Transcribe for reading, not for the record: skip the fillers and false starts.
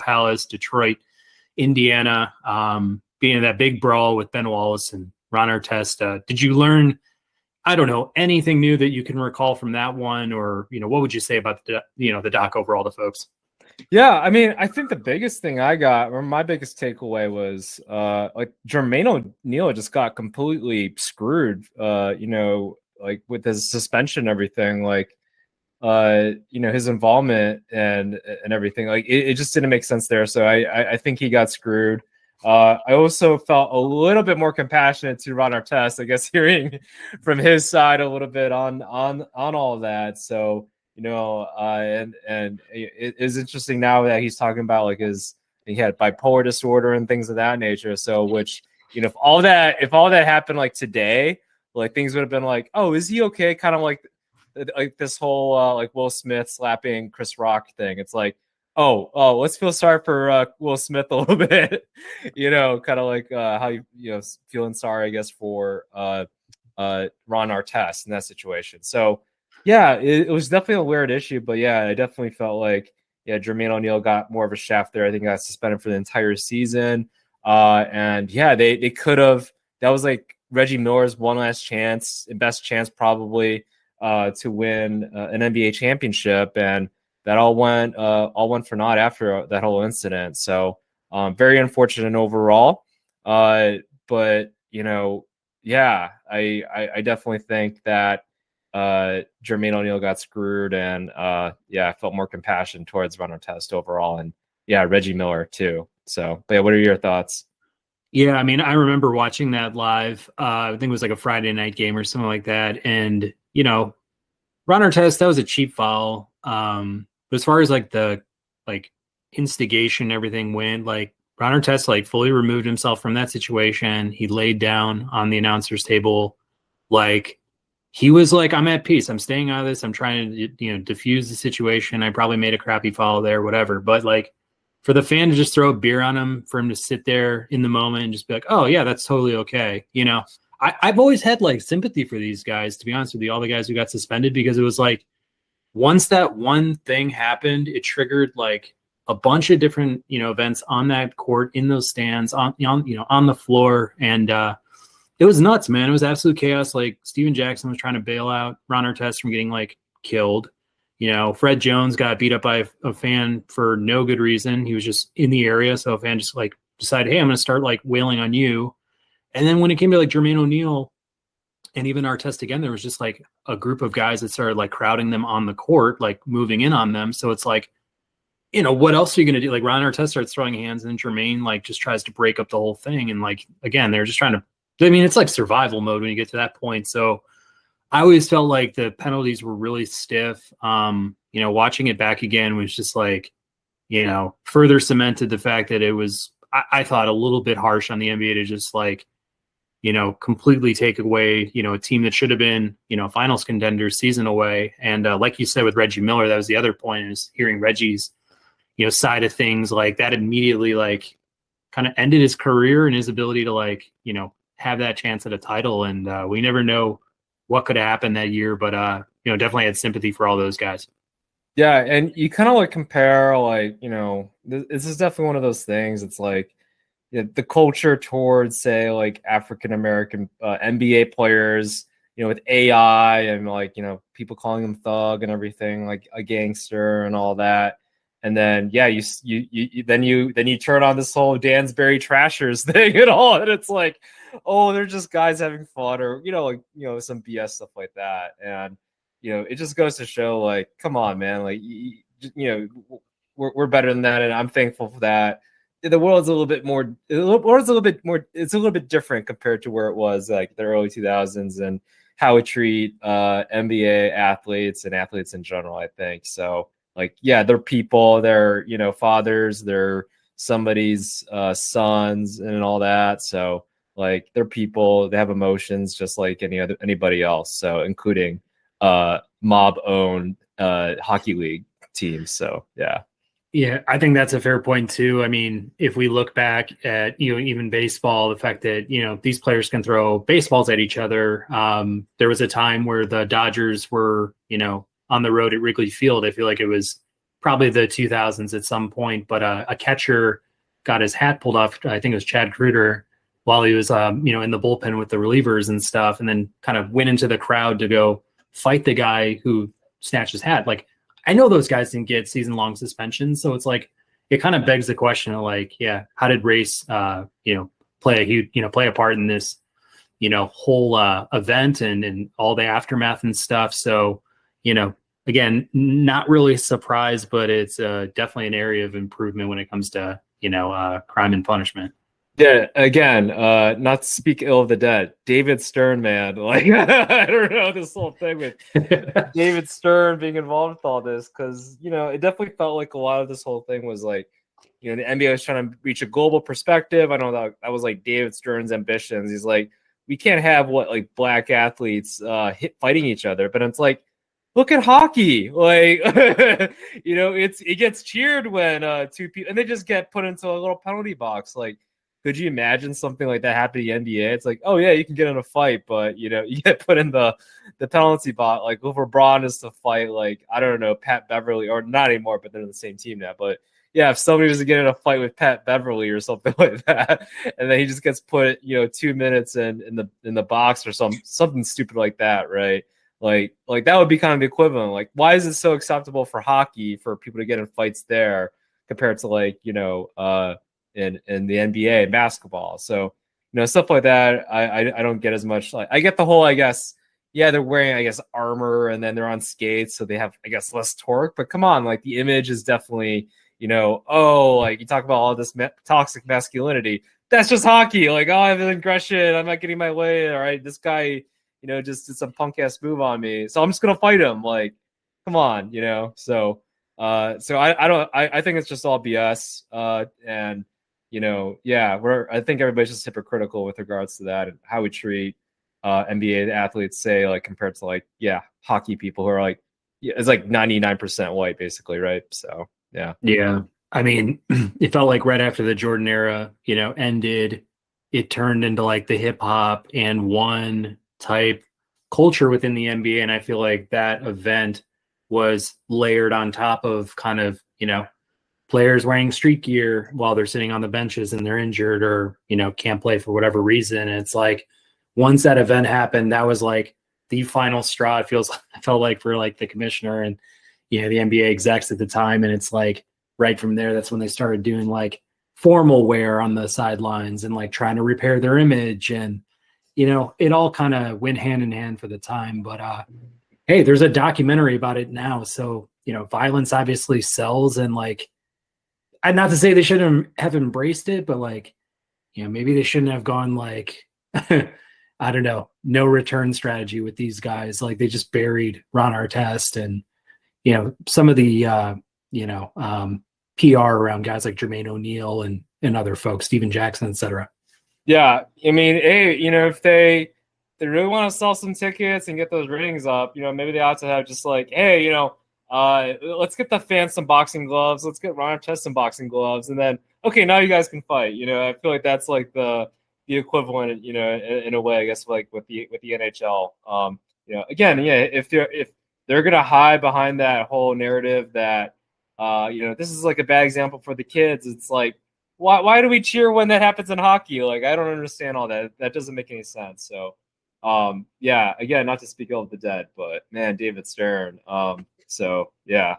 Palace, Detroit, Indiana, being in that big brawl with Ben Wallace and Ron Artest. Did you learn, I don't know, anything new that you can recall from that one? Or, what would you say about the doc overall to folks? Yeah, I mean, I think the biggest thing I got, or my biggest takeaway was like Jermaine O'Neal just got completely screwed, like with his suspension and everything, like his involvement and everything. Like it just didn't make sense there. So I think he got screwed. I also felt a little bit more compassionate to Ron Artest, I guess, hearing from his side a little bit on all of that. So and it is interesting now that he's talking about like he had bipolar disorder and things of that nature. So which if all that happened like today, like things would have been like, oh, is he okay? Kind of like this whole like Will Smith slapping Chris Rock thing. It's like, oh, let's feel sorry for Will Smith a little bit, kind of like how you feeling sorry, I guess, for Ron Artest in that situation. So yeah, it was definitely a weird issue, but yeah, I definitely felt like Jermaine O'Neal got more of a shaft there. I think he got suspended for the entire season, and yeah, they could have. That was like Reggie Miller's one last chance, best chance probably to win an NBA championship, and that all went for naught after that whole incident. So very unfortunate overall. But yeah, I definitely think that Jermaine O'Neal got screwed, and I felt more compassion towards Ron Artest overall, and Reggie Miller too. So, but yeah, what are your thoughts? Yeah, I mean, I remember watching that live. I think it was like a Friday night game or something like that, and Ron Artest, that was a cheap foul. But as far as like the instigation, everything went, like Ron Artest like fully removed himself from that situation. He laid down on the announcer's table, like he was like, I'm at peace. I'm staying out of this. I'm trying to, diffuse the situation. I probably made a crappy foul there, whatever. But like for the fan to just throw a beer on him, for him to sit there in the moment and just be like, oh yeah, that's totally okay. I've always had like sympathy for these guys, to be honest with you, all the guys who got suspended, because it was like, once that one thing happened, it triggered like a bunch of different, events on that court, in those stands, on the floor. And, it was nuts, man. It was absolute chaos. Like Steven Jackson was trying to bail out Ron Artest from getting like killed. Fred Jones got beat up by a fan for no good reason. He was just in the area. So a fan just like decided, hey, I'm going to start like wailing on you. And then when it came to like Jermaine O'Neal and even Artest again, there was just like a group of guys that started like crowding them on the court, like moving in on them. So it's like, what else are you going to do? Like Ron Artest starts throwing hands, and Jermaine like just tries to break up the whole thing. And like, again, they're just trying to, it's like survival mode when you get to that point. So I always felt like the penalties were really stiff. Watching it back again was just like, further cemented the fact that it was, I thought, a little bit harsh on the NBA to just like, completely take away, a team that should have been, finals contenders season away. And like you said with Reggie Miller, that was the other point, is hearing Reggie's, side of things. Like that immediately like kind of ended his career and his ability to like, have that chance at a title. And we never know what could happen that year, but definitely had sympathy for all those guys. Yeah, and you kind of like compare, like, this is definitely one of those things. It's like the culture towards, say, like African American NBA players, with AI and like people calling them thug and everything, like a gangster and all that. And then you turn on this whole Dansbury Trashers thing and all, and it's like, oh, they're just guys having fun, or some BS stuff like that. And it just goes to show, like, come on, man, like we're better than that, and I'm thankful for that. The world's a little bit more. It's a little bit different compared to where it was like the early 2000s and how we treat NBA athletes and athletes in general, I think. So, like, yeah, they're people, they're fathers, they're somebody's sons and all that. So, like, they're people, they have emotions just like anybody else. So, including mob-owned hockey league teams. So, yeah. Yeah, I think that's a fair point too. I mean, if we look back at, even baseball, the fact that, these players can throw baseballs at each other. There was a time where the Dodgers were, on the road at Wrigley Field. I feel like it was probably the 2000s at some point, but a catcher got his hat pulled off. I think it was Chad Kruger while he was, in the bullpen with the relievers and stuff, and then kind of went into the crowd to go fight the guy who snatched his hat. Like, I know those guys didn't get season-long suspensions, so it's like it kind of begs the question of like, yeah, how did race, play a part in this, whole event and all the aftermath and stuff. So, again, not really surprised, but it's definitely an area of improvement when it comes to, crime and punishment. Yeah, again, not to speak ill of the dead. David Stern, man. Like, I don't know, this whole thing with David Stern being involved with all this, because, it definitely felt like a lot of this whole thing was like, the NBA was trying to reach a global perspective. I know that was like David Stern's ambitions. He's like, we can't have black athletes fighting each other, but it's like, look at hockey. Like, it gets cheered when two people, and they just get put into a little penalty box. Like, could you imagine something like that happening in the NBA? It's like, oh yeah, you can get in a fight, but you get put in the penalty box. Like, if LeBron is to fight, like, I don't know, Pat Beverly, or not anymore, but they're in the same team now. But yeah, if somebody was to get in a fight with Pat Beverly or something like that, and then he just gets put, 2 minutes in the box or something stupid like that, right? Like that would be kind of the equivalent. Like, why is it so acceptable for hockey for people to get in fights there compared to in the NBA and basketball? So, stuff like that, I don't get as much. Like, I get the whole, I guess, yeah, they're wearing, armor, and then they're on skates, so they have, less torque. But come on, like, the image is definitely, you talk about all this toxic masculinity. That's just hockey. Like, oh, I have an aggression. I'm not getting my way. All right, this guy, just did some punk ass move on me, so I'm just gonna fight him. Like, come on, So, I think it's just all BS. And I think everybody's just hypocritical with regards to that and how we treat NBA athletes, say, compared to hockey people who are it's 99% white, basically, right? So. Yeah. I mean, it felt like right after the Jordan era, ended, it turned into the hip hop and one type culture within the NBA. And I feel like that event was layered on top of kind of, players wearing street gear while they're sitting on the benches and they're injured or, can't play for whatever reason. And it's like, once that event happened, that was the final straw. It felt like for the commissioner and, the NBA execs at the time. And it's right from there, that's when they started doing formal wear on the sidelines and trying to repair their image. And, it all kind of went hand in hand for the time. But hey, there's a documentary about it now. So, violence obviously sells, and I'm not to say they shouldn't have embraced it, but maybe they shouldn't have gone I don't know, no return strategy with these guys. They just buried Ron Artest and, some of the, PR around guys like Jermaine O'Neal and other folks, Steven Jackson, et cetera. Yeah. I mean, hey, if they really want to sell some tickets and get those ratings up, maybe they ought to have just hey, let's get the fans some boxing gloves. Let's get Ron Artest some boxing gloves. And then, okay, now you guys can fight. I feel like that's the equivalent, in a way, I guess, with the NHL. Again, yeah, if they're going to hide behind that whole narrative that, this is a bad example for the kids. It's why do we cheer when that happens in hockey? I don't understand all that. That doesn't make any sense. So, again, not to speak ill of the dead, but man, David Stern. So yeah.